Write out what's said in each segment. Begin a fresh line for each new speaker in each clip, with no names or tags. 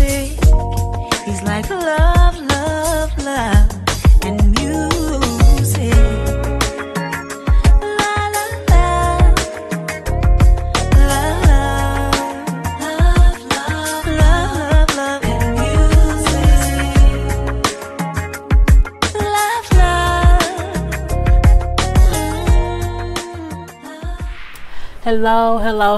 He's like love, love, love, and music. La la la, la la, love, love, love, love, and music. Love, love.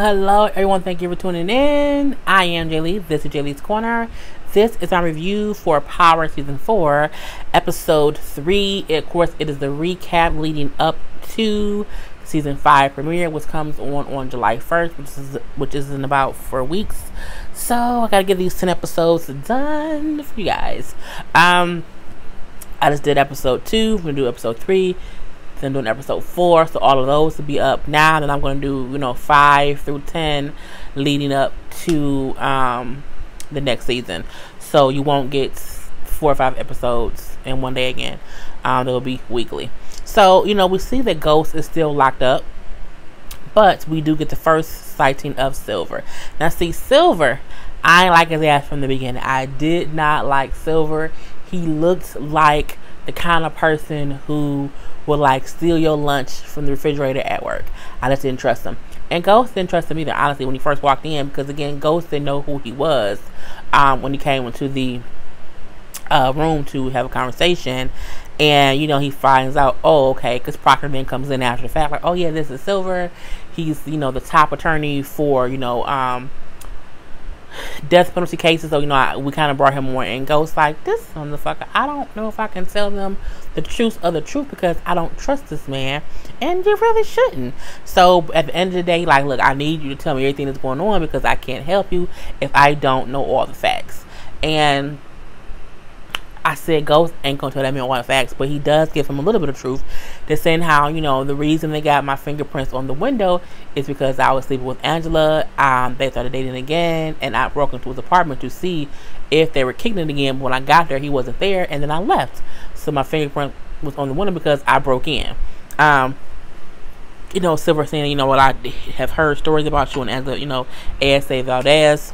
Hello, everyone. Thank you for tuning in. I am Jay Lee. This is Jay Lee's Corner. This is our review for Power Season 4, Episode 3. Of course, it is the recap leading up to Season 5 premiere, which comes on July 1st, which is in about 4 weeks. So, I gotta get these 10 episodes done for you guys. I just did Episode 2. We're gonna do Episode 3. Then doing Episode 4. So, all of those will be up now. Then I'm gonna do, 5 through 10 leading up to, the next season, so you won't get 4 or 5 episodes in one day again. They'll be weekly. So we see that Ghost is still locked up, but we do get the first sighting of Silver. Now see, Silver, I ain't like his ass from the beginning. I did not like Silver. He looked like the kind of person who would like steal your lunch from the refrigerator at work. I just didn't trust him. And Ghost didn't trust him either, honestly, when he first walked in, because again, Ghost didn't know who he was when he came into the room to have a conversation. And he finds out, oh, okay, because Proctor then comes in after the fact, like, oh yeah, this is Silver. He's the top attorney for death penalty cases. So we kind of brought him more. And Ghost like, this motherfucker, I don't know if I can tell them the truth of the truth, because I don't trust this man, and you really shouldn't. So at the end of the day, like, look, I need you to tell me everything that's going on, because I can't help you if I don't know all the facts. And I said Ghost ain't gonna tell that man all the facts, but he does give him a little bit of truth. They're saying how the reason they got my fingerprints on the window is because I was sleeping with Angela. They started dating again, and I broke into his apartment to see if they were kicking it again. But when I got there, he wasn't there, and then I left. So my fingerprint was on the window because I broke in. Silver saying, what I have heard stories about you and Angela, ASA Valdez.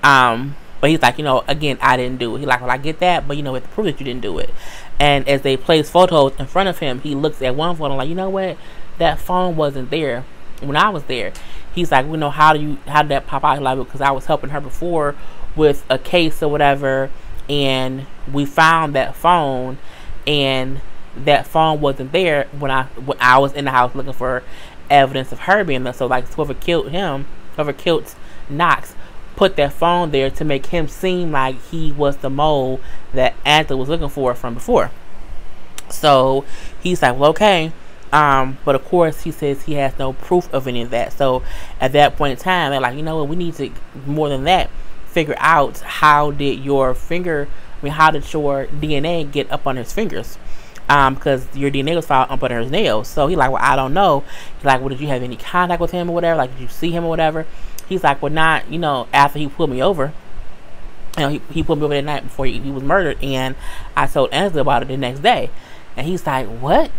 But he's like, again, I didn't do it. He's like, well, I get that, but we have to prove that you didn't do it. And as they place photos in front of him, he looks at one photo like, you know what? That phone wasn't there when I was there. He's like, how did that pop out? Like, because I was helping her before with a case or whatever, and we found that phone, and that phone wasn't there when I was in the house looking for evidence of her being there. So like, whoever killed Knox, put that phone there to make him seem like he was the mole that Angela was looking for from before. So he's like, well, okay. But of course, he says he has no proof of any of that. So at that point in time, they're like, we need to, more than that, figure out how did your DNA get up on his fingers? Because your DNA was found up under his nails. So he's like, well, I don't know. He's like, well, did you have any contact with him or whatever? Like, did you see him or whatever? He's like, well, not, after he pulled me over. He pulled me over that night before he was murdered, and I told Angela about it the next day. And he's like, what?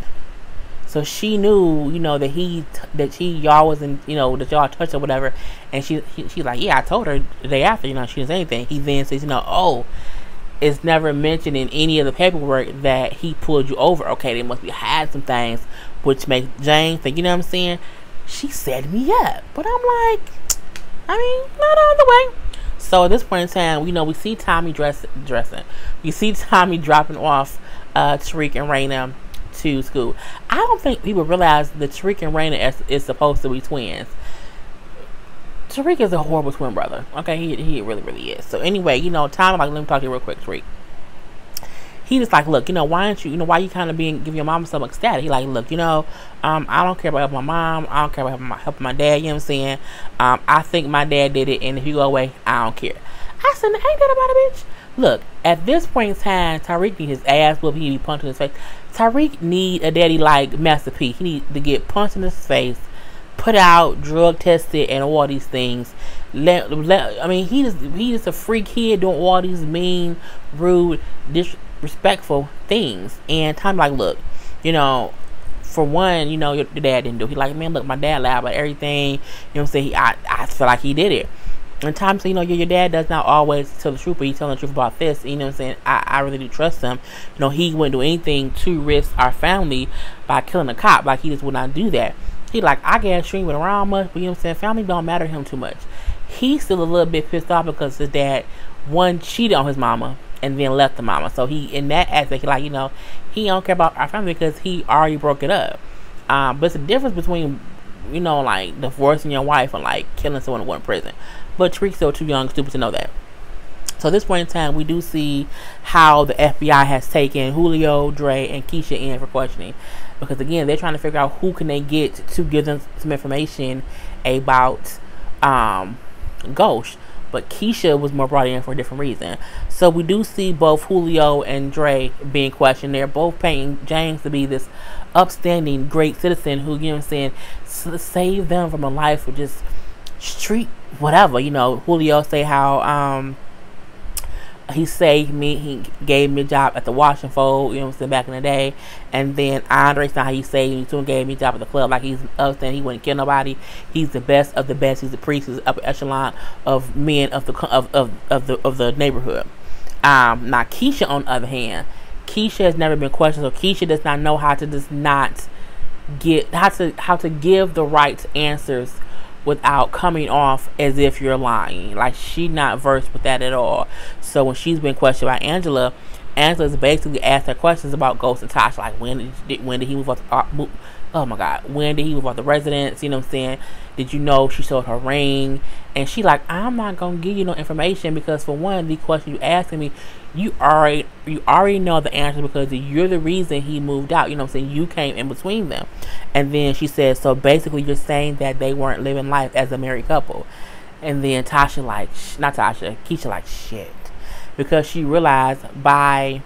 So she knew, that y'all wasn't, that y'all touched or whatever. And she's like, yeah, I told her the day after, she didn't say anything. He then says, oh, it's never mentioned in any of the paperwork that he pulled you over. Okay, they must be hiding some things, which makes Jane think, what I'm saying? She set me up. But I'm like, not on the way. So at this point in time, we see Tommy dressing. We see Tommy dropping off Tariq and Raina to school. I don't think people realize that Tariq and Raina is supposed to be twins. Tariq is a horrible twin brother. Okay, he really, really is. So anyway, Tommy like, let me talk to you real quick, Tariq. He just like, look, why aren't you, why you kind of giving your mom some ecstatic? He like, look, I don't care about helping my mom. I don't care about helping my dad. You know what I'm saying? I think my dad did it, and if you go away, I don't care. I said, ain't that about a bitch? Look, at this point in time, Tariq need his ass whooped. He need punched in his face. Tariq need a daddy like Master P. He need to get punched in his face, put out, drug tested, and all these things. He just a free kid doing all these mean, rude, disrespectful things. And Tommy like, look, for one, your dad didn't do it. He like, man, look, my dad lied about everything. You know what I'm saying? I feel like he did it. And Tommy said, your dad does not always tell the truth, but he's telling the truth about this. You know what I'm saying? I really do trust him. He wouldn't do anything to risk our family by killing a cop. Like, he just would not do that. He like, I guess she ain't been around much, but family don't matter to him too much. He's still a little bit pissed off because his dad, one, cheated on his mama and then left the mama. So he, in that aspect, he don't care about our family because he already broke it up. But it's a difference between, like divorcing your wife and like killing someone who went in prison. But Tariq's still too young, stupid to know that. So at this point in time, we do see how the FBI has taken Julio, Dre, and Keisha in for questioning. Because again, they're trying to figure out who can they get to give them some information about Ghost. But Keisha was more brought in for a different reason. So we do see both Julio and Dre being questioned. They're both painting James to be this upstanding, great citizen who, saved them from a life of just street whatever. Julio say how he saved me, he gave me a job at the wash and fold, back in the day. And then Andre said how he saved me too and gave me a job at the club. Like, he's upstanding, he wouldn't kill nobody. He's the best of the best. He's the priest. He's the upper echelon of men of the neighborhood. Now Keisha, on the other hand, Keisha has never been questioned, so Keisha does not know how to give the right answers without coming off as if you're lying. Like, she's not versed with that at all. So when she's been questioned by Angela's basically asked her questions about Ghost and Tasha, like when did he move off when did he move off the residence? Did you know she sold her ring? And she like, I'm not gonna give you no information because, for one, the question you asking me, you already know the answer because you're the reason he moved out. You came in between them. And then she said, so basically you're saying that they weren't living life as a married couple. And then Keisha like, shit. Because she realized by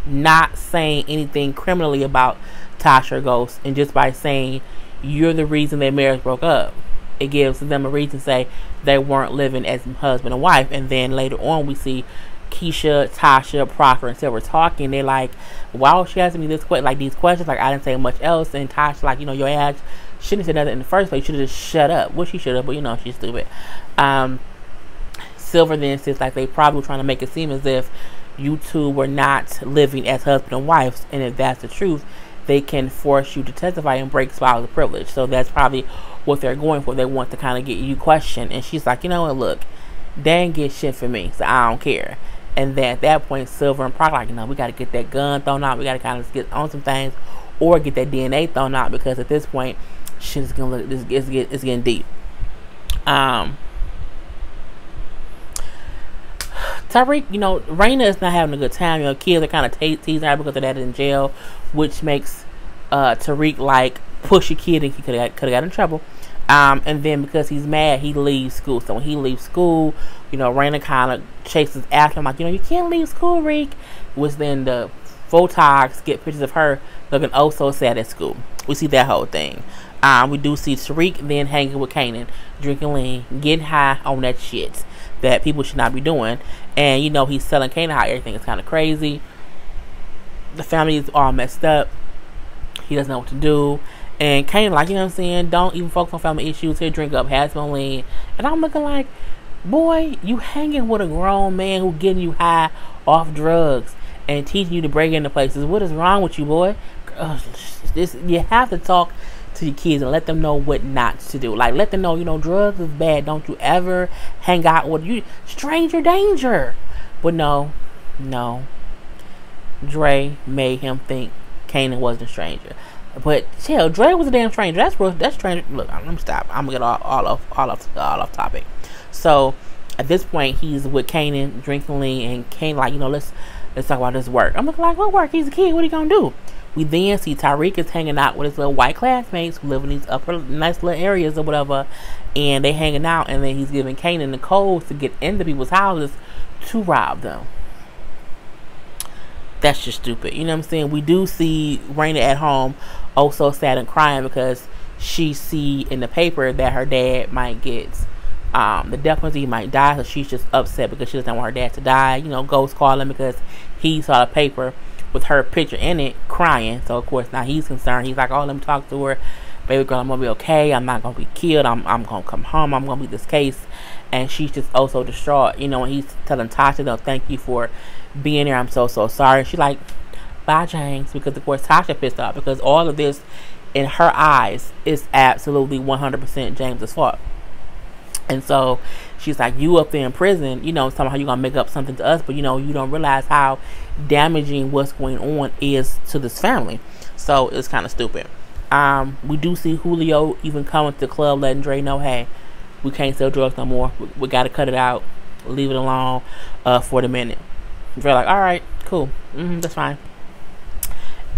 not saying anything criminally about Tasha or Ghost, and just by saying you're the reason their marriage broke up, it gives them a reason to say they weren't living as husband and wife. And then later on we see Keisha, Tasha, Proctor, and Silver talking. They're like, why was she asking me these questions? Like, I didn't say much else. And Tasha like, your ass shouldn't have said nothing in the first place. You should have just shut up. Well, she should have, but she's stupid. Silver then says like they probably were trying to make it seem as if you two were not living as husband and wife, and if that's the truth, they can force you to testify and break spousal privilege. So that's probably what they're going for. They want to kind of get you questioned. And she's like, look, they ain't get shit for me, so I don't care. And then at that point, Silver and Proctor like, we got to get that gun thrown out. We got to kind of get on some things, or get that DNA thrown out, because at this point, shit is gonna look. It's getting deep. Tariq, Raina is not having a good time. Kids are kind of teasing her because of that in jail, which makes Tariq like push a kid, and he could have got in trouble. And then because he's mad, he leaves school. So when he leaves school, Raina kind of chases after him like, you can't leave school, Reek. Which then the photogs get pictures of her looking oh so sad at school. We see that whole thing. We do see Tariq then hanging with Kanan, drinking lean, getting high on that shit that people should not be doing. And he's telling Kanan how everything is kind of crazy. The family is all messed up. He doesn't know what to do. And Kanan like, don't even focus on family issues. Here, drink up, have some lean. And I'm looking like, boy, you hanging with a grown man who getting you high off drugs and teaching you to break into places. What is wrong with you, boy? You have to talk to your kids and let them know what not to do. Like, let them know, drugs is bad. Don't you ever hang out with you. Stranger danger. But no. Dre made him think Kanan wasn't a stranger. But chill, Dre was a damn stranger. That's stranger. Look, I'm gonna stop. I'm gonna get all off topic. So at this point, he's with Kanan, drinking lean, and Kanan like, let's talk about this work. I'm like, what work? He's a kid. What are you gonna do? We then see Tariq is hanging out with his little white classmates who live in these upper nice little areas or whatever, and they hanging out, and then he's giving Kanan the codes to get into people's houses to rob them. That's just stupid. You know what I'm saying? We do see Raina at home, oh so sad and crying because she see in the paper that her dad might get the death penalty, he might die, so she's just upset because she doesn't want her dad to die. Ghost calling because he saw the paper with her picture in it, crying. So of course now he's concerned. He's like, oh, let me talk to her. baby girl, I'm gonna be okay. I'm not gonna be killed. I'm gonna come home. I'm gonna beat this case. And she's just so distraught. You know, and he's telling Tasha, though, thank you for being there. I'm so sorry. And she's like, bye, James. Because, of course, Tasha pissed off. Because all of this, in her eyes, is absolutely 100% James's fault. And so she's like, you up there in prison, you know, somehow you're going to make up something to us. But, you know, you don't realize how damaging what's going on is to this family. So it's kind of stupid. We do see Julio even coming to the club letting Dre know, hey, we can't sell drugs no more. We got to cut it out. Leave it alone for the minute. They're like, all right, cool. That's fine.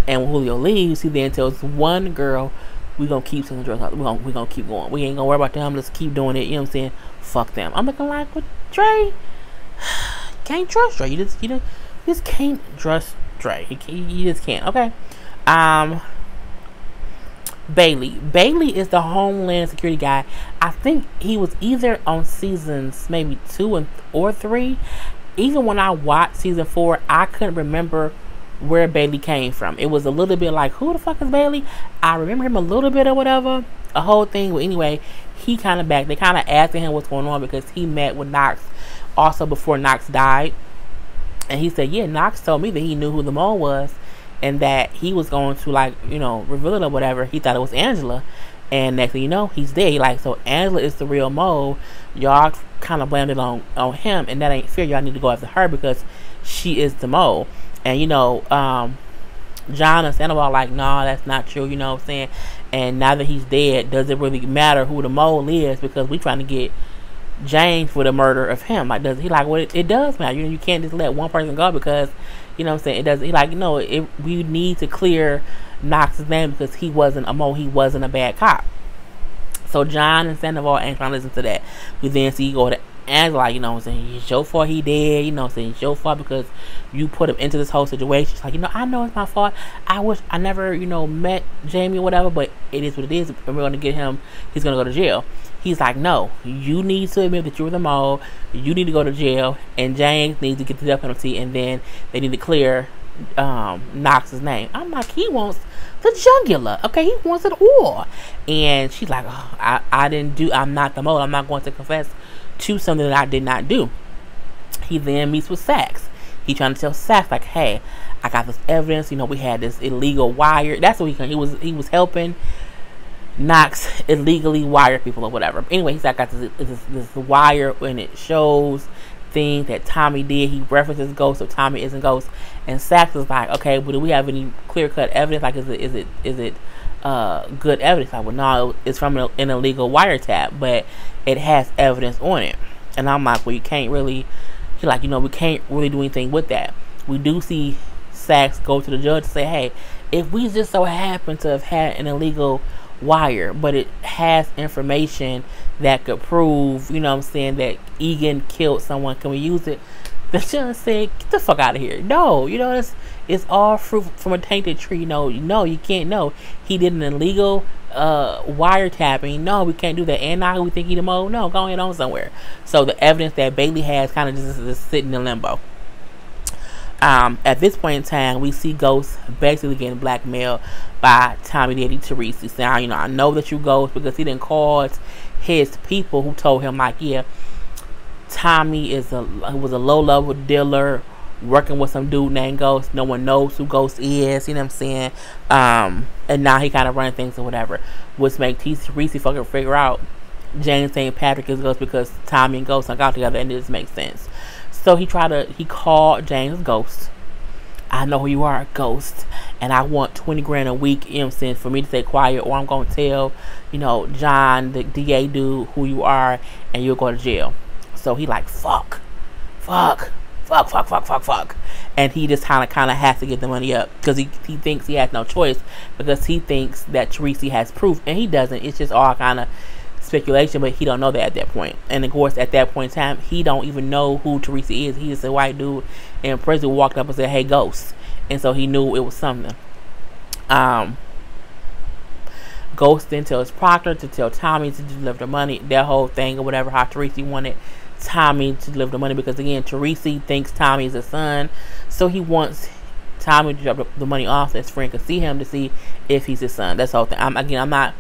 And when Julio leaves, he then tells one girl, we're going to keep selling drugs. We're going to keep going. We ain't going to worry about them. Let's keep doing it. You know what I'm saying? Fuck them. I'm looking like, with Dre, can't trust Dre. You just can't trust Dre. You just can't. Okay. Bailey is the Homeland Security guy. I think he was either on seasons maybe 2 or 3. Even when I watched season 4, I couldn't remember where Bailey came from. It was a little bit like, who the fuck is Bailey? I remember him a little bit or whatever. A whole thing. But anyway, he kind of back. They kind of asked him what's going on because he met with Knox also before Knox died. And he said, yeah, Knox told me that he knew who the mole was. And that he was going to, like, you know, reveal it or whatever. He thought it was Angela. And next thing you know, he's dead. Like, so Angela is the real mole. Y'all kind of blamed it on him. And that ain't fair. Y'all need to go after her because she is the mole. And, you know, John and Sandoval like, nah, that's not true. You know what I'm saying? And now that he's dead, does it really matter who the mole is? Because we trying to get James for the murder of him. Like, does he like, well, it does matter. You know, you can't just let one person go because, you know what I'm saying, it doesn't. He like, no, we need to clear Knox's name because he wasn't a mole. He wasn't a bad cop. So John and Sandoval ain't trying to listen to that. We then see you go to Angela, you know what I'm saying, it's your fault he dead, you know what I'm saying, it's your fault because you put him into this whole situation. It's like, you know, I know it's my fault. I wish I never, you know, met Jamie or whatever, but it is what it is, and we're going to get him, he's going to go to jail. He's like, no, you need to admit that you were the mole, you need to go to jail, and James needs to get the death penalty, and then they need to clear Knox's name. I'm like, he wants the jugular, okay, he wants it all. And she's like, oh, I'm not the mole, I'm not going to confess to something that I did not do. He then meets with Sax. He trying to tell Sax, like, hey, I got this evidence, you know, we had this illegal wire. That's what he was helping Knox illegally wire people or whatever. Anyway, he's like, I got this wire, and it shows things that Tommy did. He references ghosts, so Tommy isn't ghost. And Sax is like, okay, but do we have any clear-cut evidence? Like, is it good evidence? Like, well, no, it's from an illegal wiretap, but it has evidence on it. And I'm like, well, you can't really, he's like, you know, we can't really do anything with that. We do see Sax go to the judge and say, hey, if we just so happen to have had an illegal wire, but it has information that could prove, you know what I'm saying, that Egan killed someone, can we use it? The judge said, get the fuck out of here. No, you know, it's all fruit from a tainted tree. No, you can't. No, he did an illegal wiretapping. No, we can't do that. And now we think he the mole. No, going on somewhere. So the evidence that Bailey has kind of just sitting in limbo. At this point in time, we see Ghost basically getting blackmailed by Tommy Daddy Teresi. Now, you know, I know that you Ghost because he didn't call his people who told him, like, yeah, Tommy was a low-level dealer working with some dude named Ghost. No one knows who Ghost is, you know what I'm saying? And now he kind of running things or whatever, which makes Teresi fucking figure out James St. Patrick is Ghost because Tommy and Ghost hung out together, and it just makes sense. So he called James Ghost. I know who you are, Ghost, and I want 20 grand a week, you know what I'm saying, for me to stay quiet, or I'm going to tell, you know, John, the DA dude, who you are, and you'll go to jail. So he like, fuck. And he just kind of has to get the money up because he thinks he has no choice because he thinks that Teresi has proof, and he doesn't. It's just all kind of speculation, but he don't know that at that point. And of course, at that point in time, he don't even know who Teresi is. He's just a white dude in prison who walked up and said, hey, Ghost. And so he knew it was something. Ghost then tells Proctor to tell Tommy to deliver the money, that whole thing or whatever, how Teresi wanted Tommy to deliver the money, because again, Teresi thinks Tommy is his son, so he wants Tommy to drop the money off so his friend can see him to see if he's his son. That's the whole thing. I'm not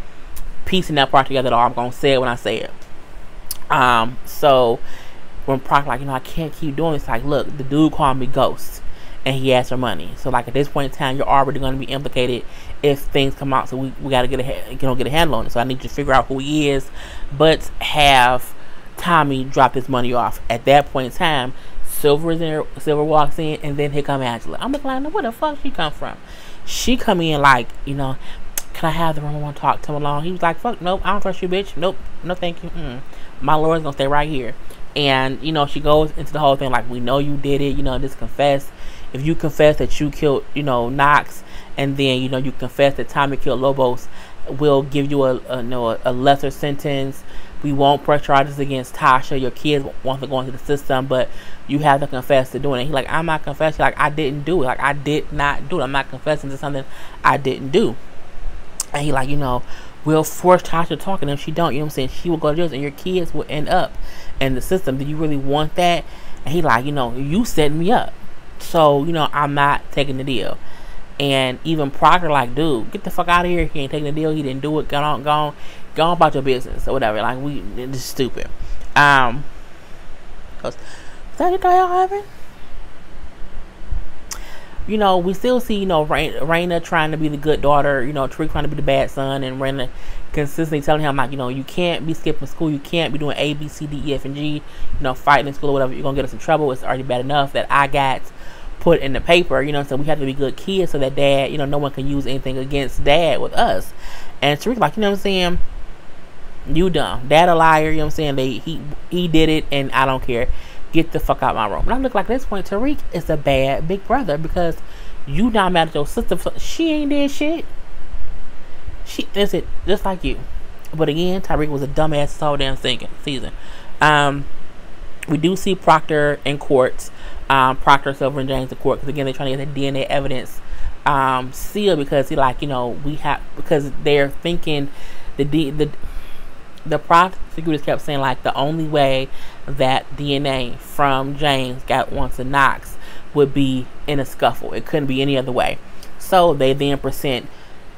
piecing that part together at all. I'm gonna say it when I say it. So when Proctor like, I can't keep doing this, like, look, the dude called me Ghost and he asked for money. So like at this point in time, you're already going to be implicated if things come out. So we got to get a handle on it. So I need you to figure out who he is, but have Tommy drop his money off. At that point in time, Silver is in there. Silver walks in, and then here come Angela. I'm looking like, where the fuck she come from? She come in like, can I have the room? I want to talk to him alone. He was like, fuck, nope, I don't trust you, bitch. Nope, no thank you. My lawyer's gonna stay right here. And she goes into the whole thing like, we know you did it. Just confess. If you confess that you killed, Knox, and then you confess that Tommy killed Lobos, we'll give you a lesser sentence. We won't press charges against Tasha. Your kids want to go into the system, but you have to confess to doing it. He's like, I'm not confessing. Like, I didn't do it. Like, I did not do it. I'm not confessing to something I didn't do. And he like, we'll force Tasha to talk, and if she don't, she will go to jail, and your kids will end up in the system. Do you really want that? And he like, you set me up. So, I'm not taking the deal. And even Proctor like, dude, get the fuck out of here. He ain't taking the deal. He didn't do it. Go on about your business or whatever. Like, this is stupid. Cause, is that what y'all having? We still see, Raina trying to be the good daughter, Tariq trying to be the bad son, and Raina consistently telling him, like, you can't be skipping school, you can't be doing A, B, C, D, E, F, and G, fighting in school or whatever, you're gonna get us in trouble. It's already bad enough that I got put in the paper, so we have to be good kids so that dad, no one can use anything against dad with us. And Tariq, like, you dumb. Dad a liar, he did it, and I don't care. Get the fuck out of my room. And I look like at this point, Tariq is a bad big brother because you not mad at your sister. She ain't did shit. She is it just like you. But again, Tariq was a dumbass this whole damn season. We do see Proctor in court. Proctor, Silver, and James in court because again they're trying to get the DNA evidence sealed because because they're thinking the prosecutors kept saying like the only way that DNA from James got onto Knox would be in a scuffle. It couldn't be any other way. So they then present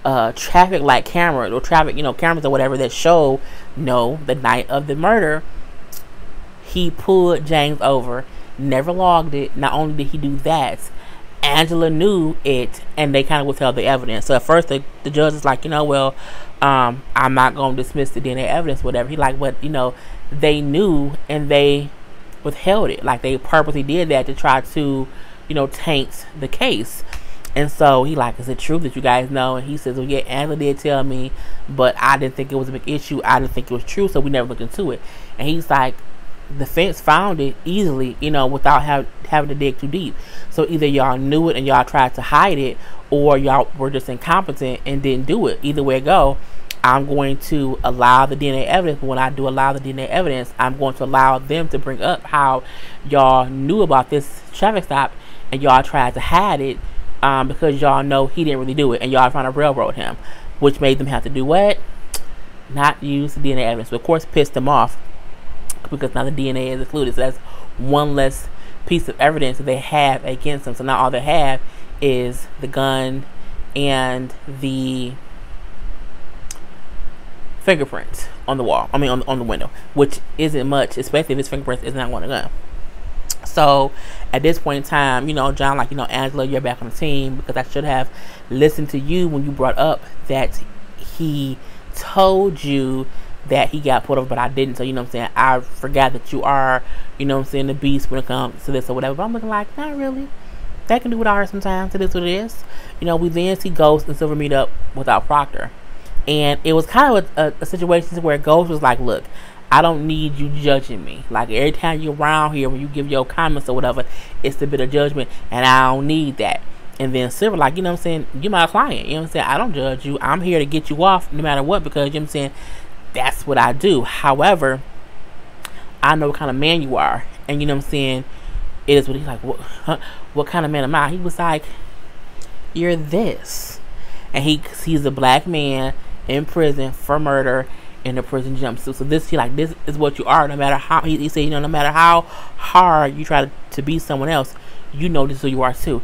traffic light cameras or cameras or whatever that show the night of the murder he pulled James over, never logged it. Not only did he do that, Angela knew it, and they kind of withheld the evidence. So at first the judge is like, I'm not going to dismiss the DNA evidence, whatever. He like, but they knew and they withheld it. Like they purposely did that to try to, taint the case. And so he like, is it true that you guys know? And he says, well, yeah, Angela did tell me, but I didn't think it was a big issue. I didn't think it was true, so we never looked into it. And he's like, the fence found it easily, without having to dig too deep. So either y'all knew it and y'all tried to hide it, or y'all were just incompetent and didn't do it. Either way it go, I'm going to allow the DNA evidence. But when I do allow the DNA evidence, I'm going to allow them to bring up how y'all knew about this traffic stop and y'all tried to hide it because y'all know he didn't really do it and y'all trying to railroad him, which made them have to do what? Not use the DNA evidence. But of course pissed them off because now the DNA is included. So that's one less piece of evidence that they have against them. So now all they have is the gun and the fingerprints on the wall. I mean on the window, which isn't much, especially if his fingerprints is not on the gun. So at this point in time, John like, Angela, you're back on the team because I should have listened to you when you brought up that he told you that he got put over, but I didn't. So I forgot that you are, the beast when it comes to this or whatever. But I'm looking like, not really. That can do without her sometimes. It is what it is. We then see Ghost and Silver meet up without Proctor. And it was kind of a situation where Ghost was like, look, I don't need you judging me. Like every time you're around here, when you give your comments or whatever, it's a bit of judgment, and I don't need that. And then Silver like, you're my client. I don't judge you. I'm here to get you off no matter what because, that's what I do. However, I know what kind of man you are. And it is what he's like, what kind of man am I? He was like, you're this. And he's a black man in prison for murder in a prison jumpsuit. So this is what you are, no matter how he said, no matter how hard you try to be someone else, this is who you are too.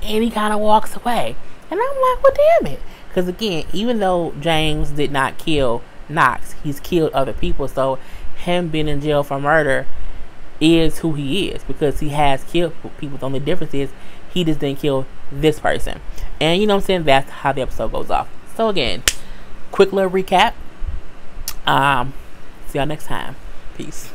And he kind of walks away. And I'm like, well, damn it. Because again, even though James did not kill knocks. He's killed other people. So him being in jail for murder is who he is, because he has killed people. The only difference is he just didn't kill this person. And you know what I'm saying? That's how the episode goes off. So again, quick little recap. See y'all next time. Peace.